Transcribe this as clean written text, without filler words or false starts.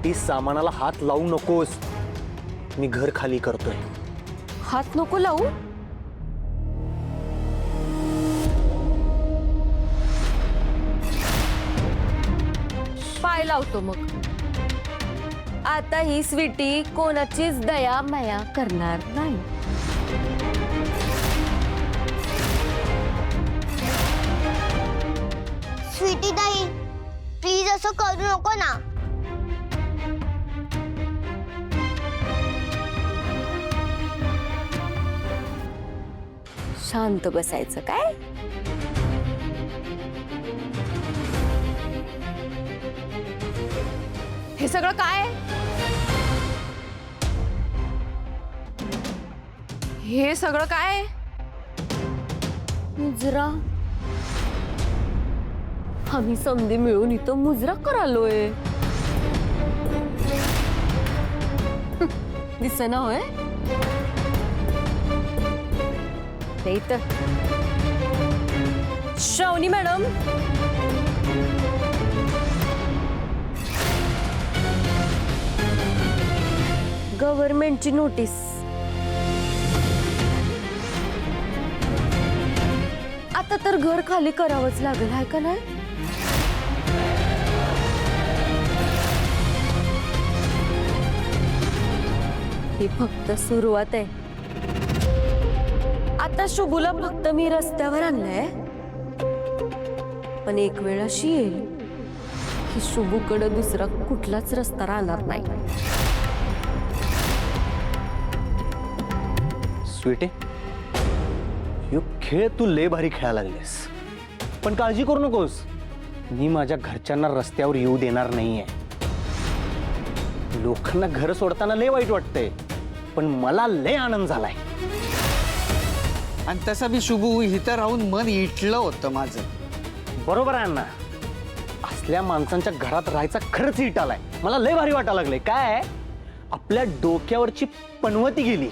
स्वीटी, सामानाला हात लावू नकोस. मी घर खाली करतोय. हात नको लावू. पाय लावतो मग. आता ही स्वीटी कोणाचीच दया माया करणार नाही. स्वीटी ताई, प्लीज असं करू नको ना. शांत बसायचं काय. हे सगळं काय. हे सगळं काय. मुजरा. आम्ही समधी मिळून इथं मुजरा करालोय. दिसेना होय. नाही तर श्रावणी मॅडम, गव्हर्नमेंटची नोटीस. आता तर घर खाली करावंच लागेल आहे का नाही. ही फक्त सुरुवात आहे. आता शुभूला फक्त मी रस्त्यावर आणलंय, पण एक वेळ अशी येईल की शुभूकडे दुसरा कुठलाच रस्ता राहणार नाही. स्वीटी, यो खेळ तू लय भारी खेळायला लागलीस, पण काळजी करू नकोस. मी माझ्या घरच्यांना रस्त्यावर येऊ देणार नाहीये. लोकांना घर सोडताना लय वाईट वाटतंय, पण मला लय आनंद झालाय. आणि तसं मी शुभू इथं राहून मन इटलं होतं माझं. बरोबर आहे अण्णा. असल्या माणसांच्या घरात राहायचा खरंच इट आलाय. मला लय भारी वाटायला लागलंय. काय आपल्या डोक्यावरची पनवती गेली.